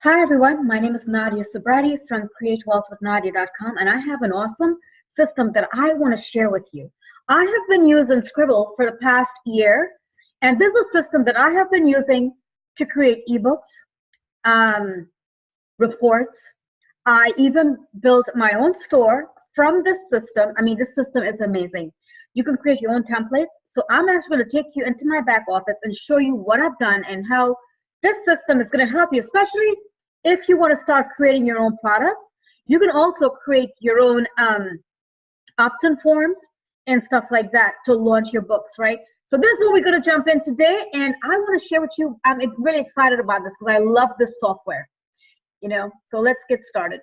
Hi everyone, my name is Nadia Sobrati from createwealthwithnadia.com, and I have an awesome system that I want to share with you. I have been using Sqribble for the past year, and this is a system that I have been using to create ebooks, reports. I even built my own store from this system. I mean, this system is amazing. You can create your own templates. So I'm actually going to take you into my back office and show you what I've done and how this system is going to help you, especially if you want to start creating your own products. You can also create your own opt-in forms and stuff like that to launch your books, right? So this is what we're going to jump in today, and I want to share with you. I'm really excited about this because I love this software. So let's get started.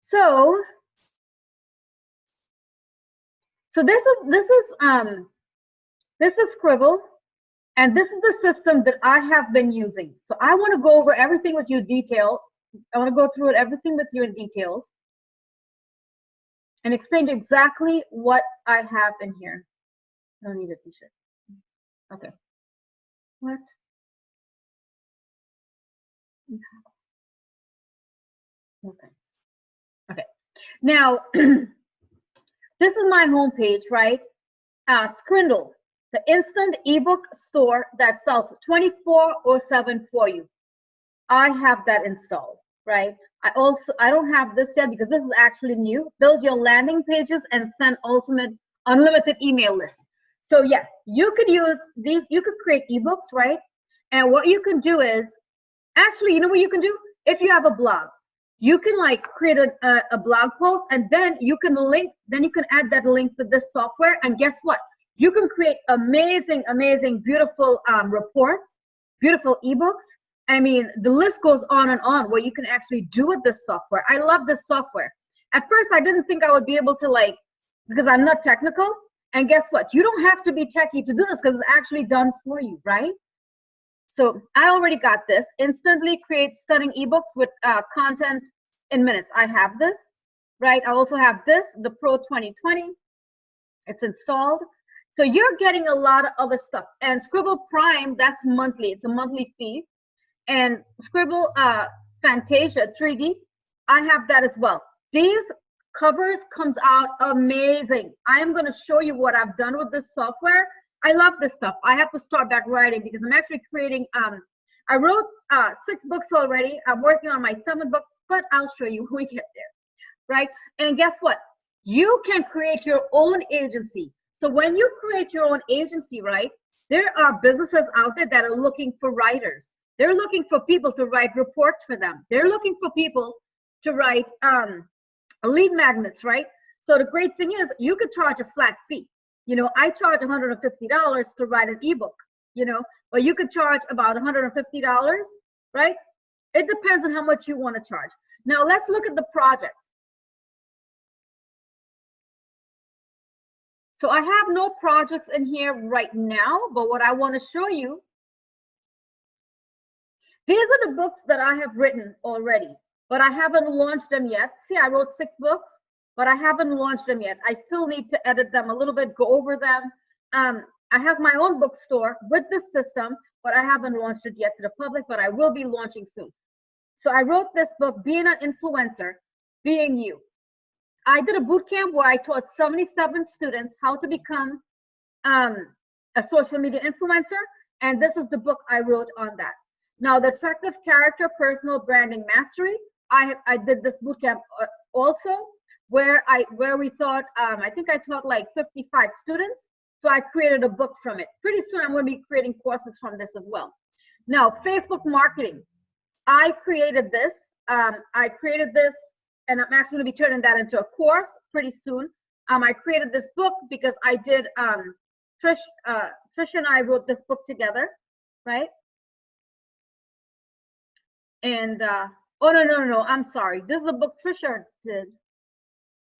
So this is Sqribble, and this is the system that I have been using. So I want to go over everything with you in detail. I want to go through everything with you in details and explain to you exactly what I have in here. I don't need a t-shirt. Okay. What? Okay. Okay. Now, this is my homepage, right? Sqribble, the instant ebook store that sells 24/7 for you. I have that installed, right? I don't have this yet because this is actually new. Build your landing pages and send unlimited email lists. So yes, you could use these. You could create ebooks, right? And what you can do is, actually, you know what you can do? If you have a blog, you can like create a blog post, and then you can add that link to this software, and guess what? You can create amazing, beautiful reports, beautiful ebooks. I mean, the list goes on and on what you can actually do with this software. I love this software. At first, I didn't think I would be able to because I'm not technical. And guess what? You don't have to be techie to do this because it's actually done for you, right? So I already got this. Instantly create stunning ebooks with content in minutes. I have this, right? I also have this, the Pro 2020. It's installed. So you're getting a lot of other stuff. And Sqribble Prime, that's monthly. It's a monthly fee. And Sqribble Fantasia 3D, I have that as well. These covers comes out amazing. I am going to show you what I've done with this software. I love this stuff. I have to start back writing because I'm actually creating, I wrote 6 books already. I'm working on my 7th book, but I'll show you when we get there, right? And guess what? You can create your own agency. So when you create your own agency, right, there are businesses out there that are looking for writers. They're looking for people to write reports for them. They're looking for people to write lead magnets, right? So the great thing is you could charge a flat fee. I charge $150 to write an ebook, or you could charge about $150, right? It depends on how much you want to charge. Now let's look at the projects. So I have no projects in here right now, but what I want to show you, these are the books that I have written already, but I haven't launched them yet. See, I wrote 6 books, but I haven't launched them yet. I still need to edit them a little bit, go over them. I have my own bookstore with this system, but I haven't launched it yet to the public, but I will be launching soon. So I wrote this book, Being an Influencer, Being You. I did a boot camp where I taught 77 students how to become a social media influencer, and this is the book I wrote on that. Now, the Attractive Character Personal Branding Mastery, I did this boot camp also, where we taught, I think I taught like 55 students. So I created a book from it. Pretty soon I'm going to be creating courses from this as well. Now, Facebook marketing. I created this. And I'm actually going to be turning that into a course pretty soon. I created this book because I did, Trish and I wrote this book together, right? And, oh, no, I'm sorry. This is a book Trisha did.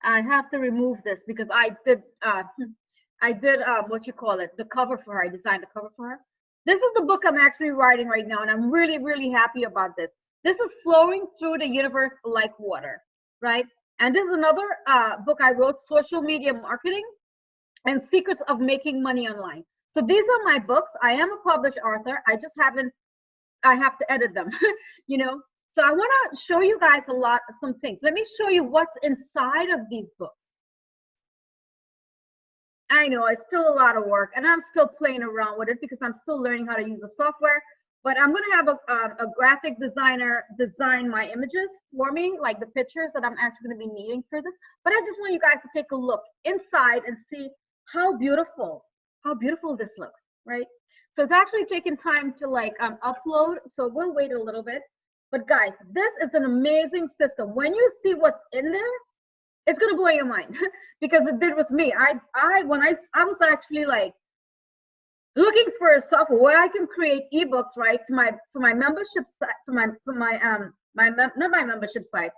I have to remove this because I did what you call it, the cover for her. I designed the cover for her. This is the book I'm actually writing right now, and I'm really, really happy about this. This is Flowing Through the Universe Like Water, right? And this is another book I wrote, Social Media Marketing and Secrets of Making Money Online. So these are my books. I am a published author. I just haven't I have to edit them, you know. So I want to show you guys some things. Let me show you what's inside of these books. I know it's still a lot of work, and I'm still playing around with it because I'm still learning how to use the software. But I'm going to have a graphic designer design my images for me, like the pictures that I'm actually going to be needing for this. But I just want you guys to take a look inside and see how beautiful this looks, right? So it's actually taking time to like upload, so we'll wait a little bit. But guys, this is an amazing system. When you see what's in there, it's gonna blow your mind because it did with me. I was actually like looking for a software where I can create ebooks, right? For my membership site, not my membership site,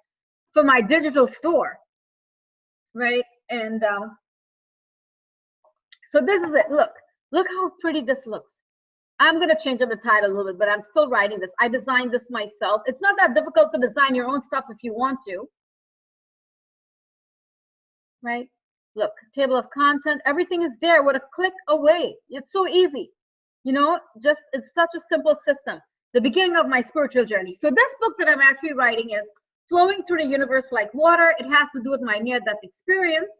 for my digital store, right? And so this is it. Look how pretty this looks. I'm gonna change up the title a little bit, but I'm still writing this. I designed this myself. It's not that difficult to design your own stuff if you want to. Right? Look, table of content, everything is there with a click away. It's so easy. You know, just it's such a simple system. The beginning of my spiritual journey. So this book that I'm actually writing is Flowing Through the Universe Like Water. It has to do with my near-death experience.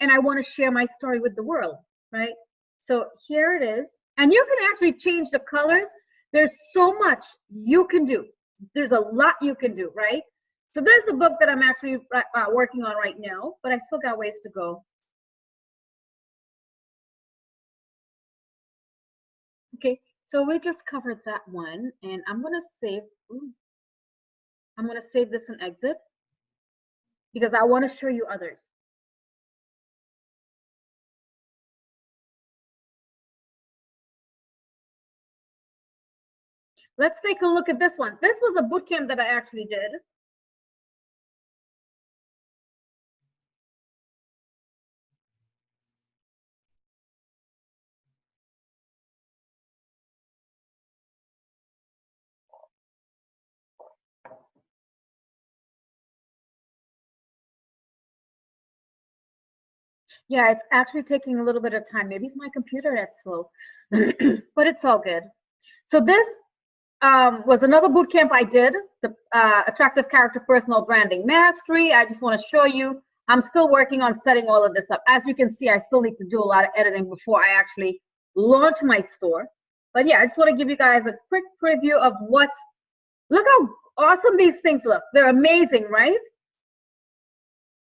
And I want to share my story with the world, right? So here it is. And you can actually change the colors. There's so much you can do. There's a lot you can do, right? So there's the book that I'm actually working on right now, but I still got ways to go. Okay, so we just covered that one, and I'm gonna save. I'm gonna save this and exit because I want to show you others. Let's take a look at this one. This was a boot camp that I actually did. Yeah, it's actually taking a little bit of time. Maybe it's my computer that's slow, but it's all good. So this was another boot camp I did, the Attractive Character Personal Branding Mastery. I just want to show you, I'm still working on setting all of this up. As you can see, I still need to do a lot of editing before I actually launch my store. But yeah, I just want to give you guys a quick preview of look how awesome these things look. They're amazing, right?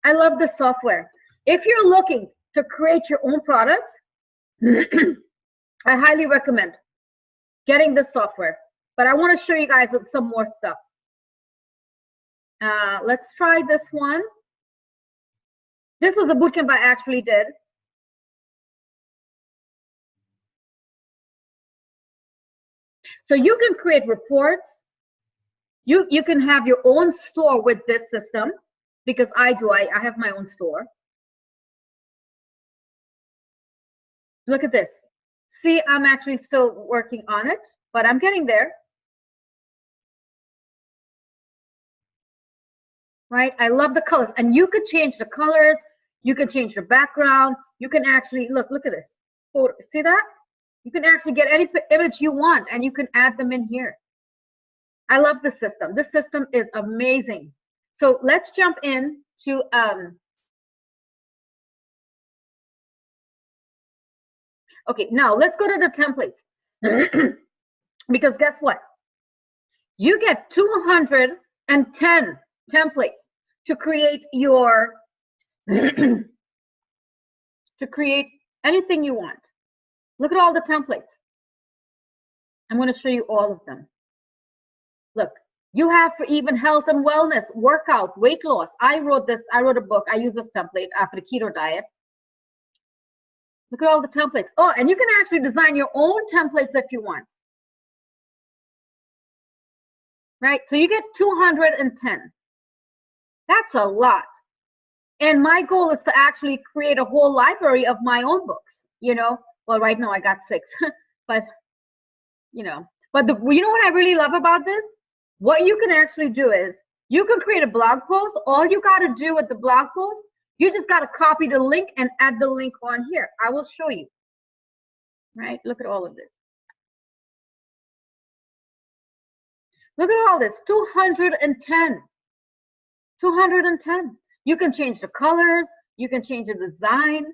I love this software. If you're looking to create your own products, I highly recommend getting this software. But I want to show you guys some more stuff. Let's try this one. This was a bootcamp I actually did. So you can create reports. You can have your own store with this system because I have my own store. Look at this. See, I'm actually still working on it, but I'm getting there. Right? I love the colors, and you could change the colors. You can change the background. You can actually look at this. See that? You can actually get any image you want, and you can add them in here. I love this system. This system is amazing. So let's jump in to okay, now let's go to the templates. Because guess what? You get 210 templates to create your to create anything you want. Look at all the templates. I'm going to show you all of them. Look, you have for even health and wellness, workout, weight loss. I wrote a book. I use this template after the keto diet. Look at all the templates. Oh, and you can actually design your own templates if you want. Right? So you get 210. That's a lot. And my goal is to actually create a whole library of my own books, you know. Well, right now I got 6, but you know what I really love about this? What you can actually do is you can create a blog post. All you got to do with the blog post, you just got to copy the link and add the link on here. I will show you. Right? Look at all of this. Look at all this, 210. 210. You can change the colors. You can change the design.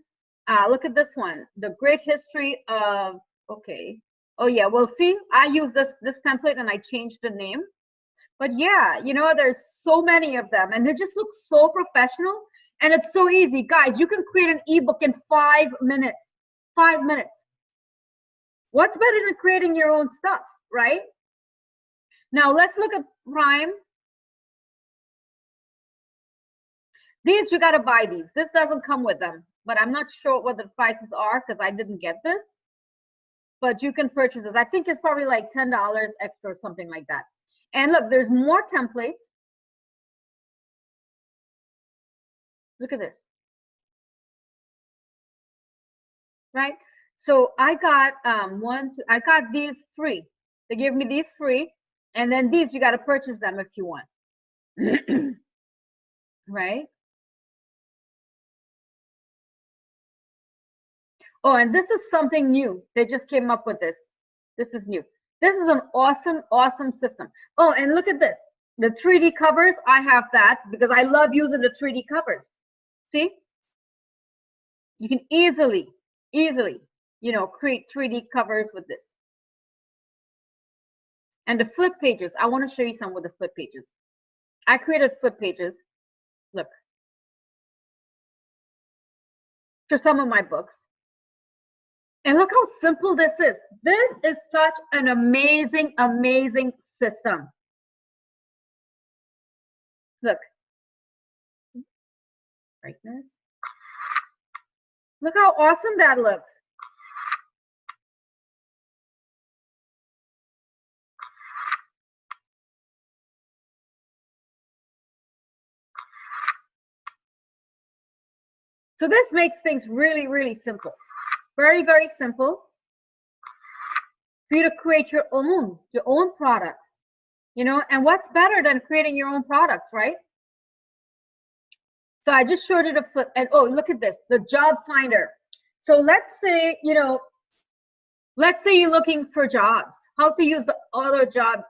Look at this one, the great history of, okay. Oh yeah, well see, I use this template and I changed the name. But yeah, you know, there's so many of them and they just look so professional and it's so easy. Guys, you can create an ebook in 5 minutes. 5 minutes. What's better than creating your own stuff, right? Now let's look at Prime. These, you got to buy these. This doesn't come with them, but I'm not sure what the prices are because I didn't get this. But you can purchase this. I think it's probably like $10 extra or something like that. And look, there's more templates. Look at this. Right? So I got I got these free. They gave me these free. And then these, you got to purchase them if you want. Right? Oh, and this is something new. They just came up with this. This is new. This is an awesome, awesome system. Oh, and look at this. The 3D covers, I have that because I love using the 3D covers. See? You can easily, you know, create 3D covers with this. And the flip pages, I want to show you some with the flip pages. I created flip pages. Look. For some of my books. And look how simple this is. This is such an amazing, amazing system. Look. Brightness. Look how awesome that looks. So this makes things really, really simple. Very, very simple for you to create your own products, you know, and what's better than creating your own products, right? So I just showed you the flip, and oh, look at this, the job finder. So let's say, you know, let's say you're looking for jobs, how to use the other job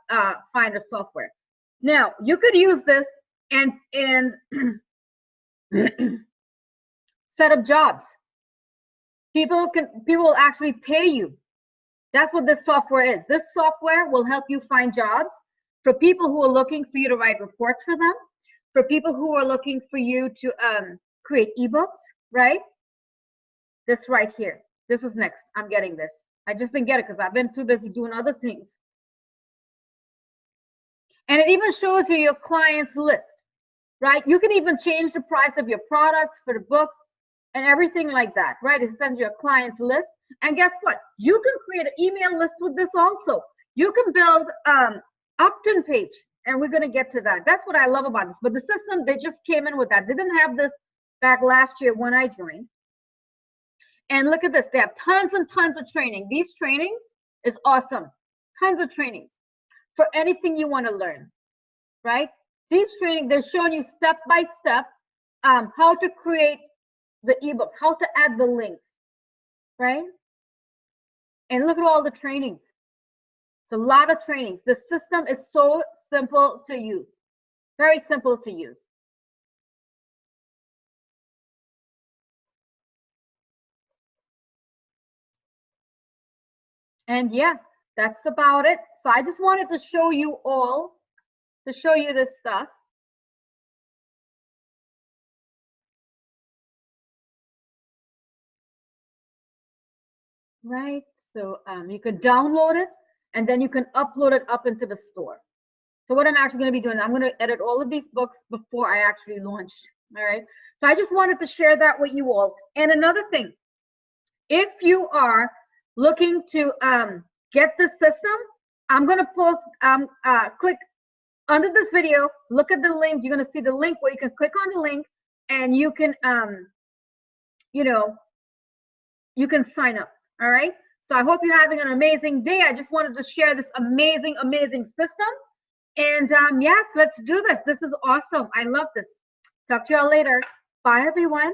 finder software. Now, you could use this and set up jobs. People will actually pay you. That's what this software is. This software will help you find jobs for people who are looking for you to write reports for them, for people who are looking for you to create ebooks, right? This right here. This is next. I'm getting this. I just didn't get it because I've been too busy doing other things. And it even shows you your clients list, right? You can even change the price of your products for the books and everything like that, right? It sends you a client's list. And guess what? You can create an email list with this also. You can build opt-in page, and we're going to get to that. That's what I love about this. But the system, they just came in with that. They didn't have this back last year when I joined. And look at this. They have tons and tons of training. These trainings is awesome. Tons of trainings for anything you want to learn, right? These trainings, they're showing you step by step how to create the ebooks, how to add the links, right? And look at all the trainings. It's a lot of trainings. The system is so simple to use, very simple to use. And yeah, that's about it. So I just wanted to show you all, to show you this stuff. Right, so you can download it and then you can upload it up into the store. So what I'm actually going to be doing, I'm going to edit all of these books before I actually launch. All right, so I just wanted to share that with you all. And another thing, if you are looking to get the system, I'm going to post, click under this video, look at the link. You're going to see the link where you can click on the link and you can, you know, you can sign up. All right. So I hope you're having an amazing day. I just wanted to share this amazing, amazing system. And yes, let's do this. This is awesome. I love this. Talk to y'all later. Bye, everyone.